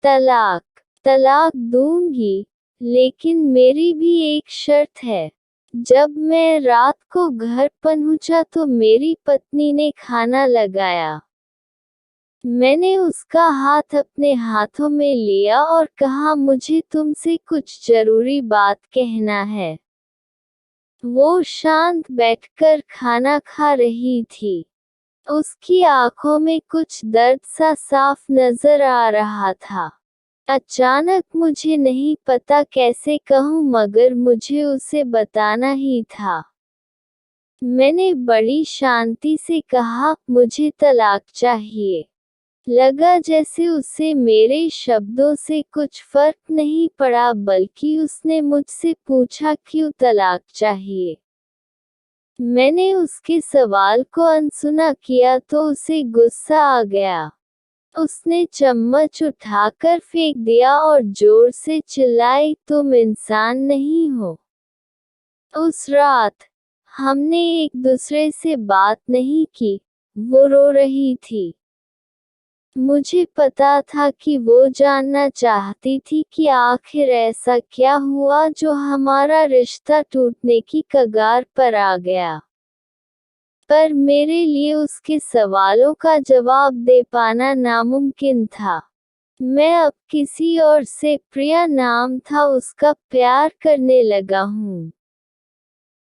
तलाक तलाक दूंगी, लेकिन मेरी भी एक शर्त है। जब मैं रात को घर पहुंचा तो मेरी पत्नी ने खाना लगाया। मैंने उसका हाथ अपने हाथों में लिया और कहा, मुझे तुमसे कुछ जरूरी बात कहना है। वो शांत बैठकर खाना खा रही थी। उसकी आंखों में कुछ दर्द सा साफ नजर आ रहा था। अचानक, मुझे नहीं पता कैसे कहूँ, मगर मुझे उसे बताना ही था। मैंने बड़ी शांति से कहा, मुझे तलाक चाहिए। लगा जैसे उसे मेरे शब्दों से कुछ फर्क नहीं पड़ा, बल्कि उसने मुझसे पूछा, क्यों तलाक चाहिए। मैंने उसके सवाल को अनसुना किया तो उसे गुस्सा आ गया। उसने चम्मच उठाकर फेंक दिया और जोर से चिल्लाई, तुम इंसान नहीं हो। उस रात हमने एक दूसरे से बात नहीं की। वो रो रही थी। मुझे पता था कि वो जानना चाहती थी कि आखिर ऐसा क्या हुआ जो हमारा रिश्ता टूटने की कगार पर आ गया। पर मेरे लिए उसके सवालों का जवाब दे पाना नामुमकिन था। मैं अब किसी और से, प्रिया नाम था उसका, प्यार करने लगा हूँ।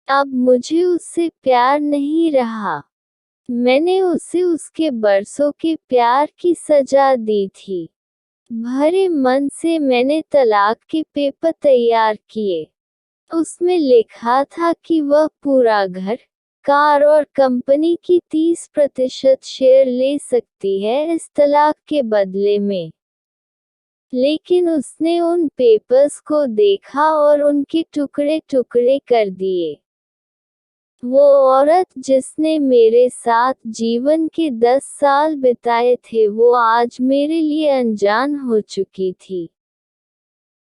अब मुझे उससे प्यार नहीं रहा। मैंने उसे उसके बरसों के प्यार की सजा दी थी। भरे मन से मैंने तलाक के पेपर तैयार किए। उसमें लिखा था कि वह पूरा घर, कार और कंपनी की 30% शेयर ले सकती है इस तलाक के बदले में। लेकिन उसने उन पेपर्स को देखा और उनके टुकड़े टुकड़े कर दिए। वो औरत जिसने मेरे साथ जीवन के 10 साल बिताए थे, वो आज मेरे लिए अनजान हो चुकी थी।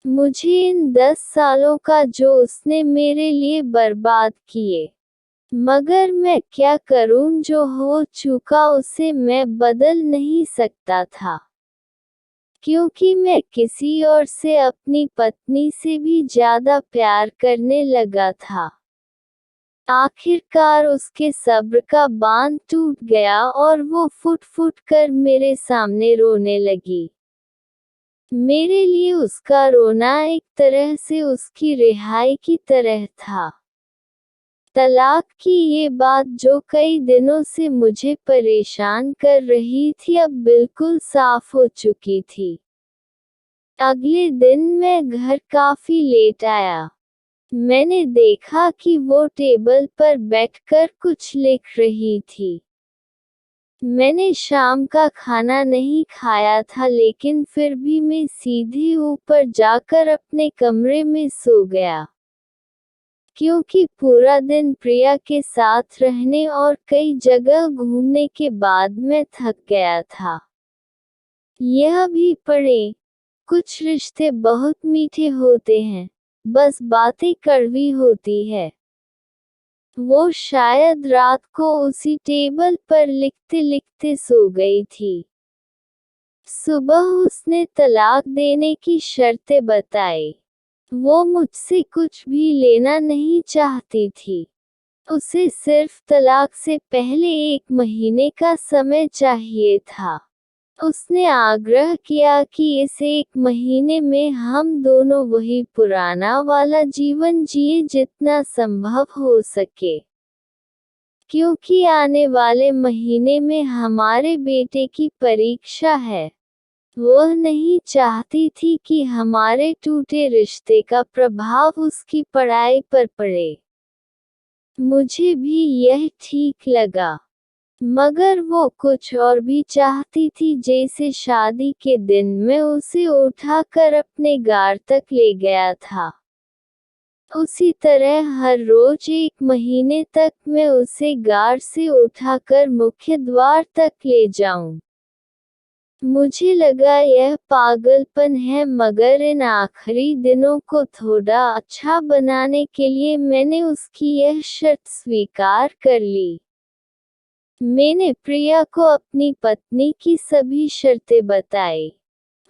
मुझे इन 10 सालों का जो उसने मेरे लिए बर्बाद किए। मगर मैं क्या करूं, जो हो चुका उसे मैं बदल नहीं सकता था। क्योंकि मैं किसी और से, अपनी पत्नी से भी ज्यादा प्यार करने लगा था। आखिरकार उसके सब्र का बांध टूट गया और वो फुट फुट कर मेरे सामने रोने लगी। मेरे लिए उसका रोना एक तरह से उसकी रिहाई की तरह था। तलाक की ये बात जो कई दिनों से मुझे परेशान कर रही थी, अब बिल्कुल साफ हो चुकी थी। अगले दिन मैं घर काफी लेट आया। मैंने देखा कि वो टेबल पर बैठकर कुछ लिख रही थी। मैंने शाम का खाना नहीं खाया था, लेकिन फिर भी मैं सीधे ऊपर जाकर अपने कमरे में सो गया। क्योंकि पूरा दिन प्रिया के साथ रहने और कई जगह घूमने के बाद मैं थक गया था। यह भी पढ़ें, कुछ रिश्ते बहुत मीठे होते हैं, बस बातें कड़वी होती है। वो शायद रात को उसी टेबल पर लिखते लिखते सो गई थी। सुबह उसने तलाक देने की शर्तें बताई। वो मुझसे कुछ भी लेना नहीं चाहती थी। उसे सिर्फ तलाक से पहले 1 महीने का समय चाहिए था। उसने आग्रह किया कि इस 1 महीने में हम दोनों वही पुराना वाला जीवन जिए जितना संभव हो सके। क्योंकि आने वाले महीने में हमारे बेटे की परीक्षा है। वह नहीं चाहती थी कि हमारे टूटे रिश्ते का प्रभाव उसकी पढ़ाई पर पड़े। मुझे भी यह ठीक लगा। मगर वो कुछ और भी चाहती थी, जैसे शादी के दिन मैं उसे उठाकर अपने गार तक ले गया था। उसी तरह हर रोज 1 महीने तक मैं उसे गार से उठाकर मुख्य द्वार तक ले जाऊं। मुझे लगा यह पागलपन है, मगर इन आखिरी दिनों को थोड़ा अच्छा बनाने के लिए मैंने उसकी यह शर्त स्वीकार कर ली। मैंने प्रिया को अपनी पत्नी की सभी शर्तें बताई।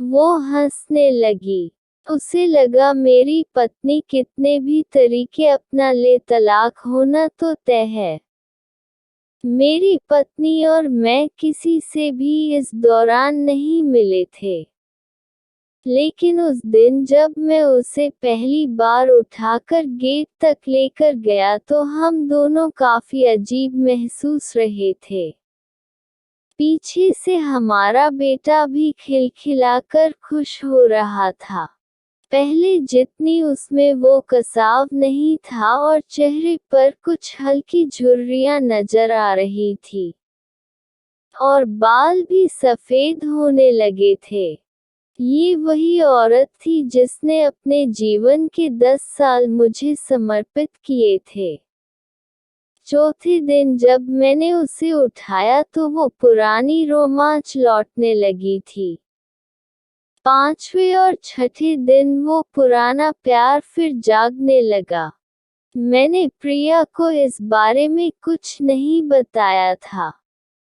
वो हंसने लगी। उसे लगा मेरी पत्नी कितने भी तरीके अपना ले, तलाक होना तो तय है। मेरी पत्नी और मैं किसी से भी इस दौरान नहीं मिले थे। लेकिन उस दिन जब मैं उसे पहली बार उठाकर गेट तक लेकर गया तो हम दोनों काफी अजीब महसूस रहे थे। पीछे से हमारा बेटा भी खिलखिलाकर खुश हो रहा था। पहले जितनी उसमें वो कसाव नहीं था और चेहरे पर कुछ हल्की झुर्रियां नजर आ रही थी। और बाल भी सफेद होने लगे थे। ये वही औरत थी जिसने अपने जीवन के 10 साल मुझे समर्पित किए थे। चौथे दिन जब मैंने उसे उठाया तो वो पुरानी रोमांच लौटने लगी थी। पांचवें और छठे दिन वो पुराना प्यार फिर जागने लगा। मैंने प्रिया को इस बारे में कुछ नहीं बताया था।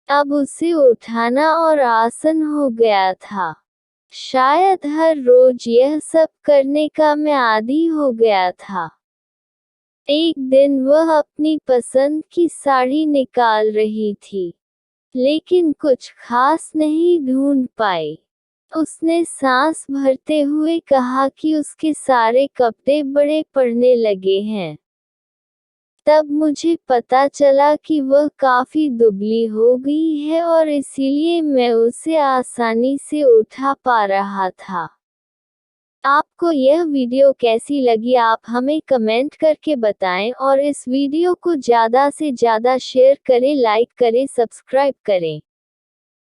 अब उसे उठाना और आसान हो गया था। शायद हर रोज यह सब करने का मैं आदी हो गया था। एक दिन वह अपनी पसंद की साड़ी निकाल रही थी, लेकिन कुछ खास नहीं ढूंढ पाई। उसने सांस भरते हुए कहा कि उसके सारे कपड़े बड़े पड़ने लगे हैं। तब मुझे पता चला कि वह काफी दुबली हो गई है और इसीलिए मैं उसे आसानी से उठा पा रहा था। आपको यह वीडियो कैसी लगी आप हमें कमेंट करके बताएं और इस वीडियो को ज़्यादा से ज़्यादा शेयर करें, लाइक करें, सब्सक्राइब करें।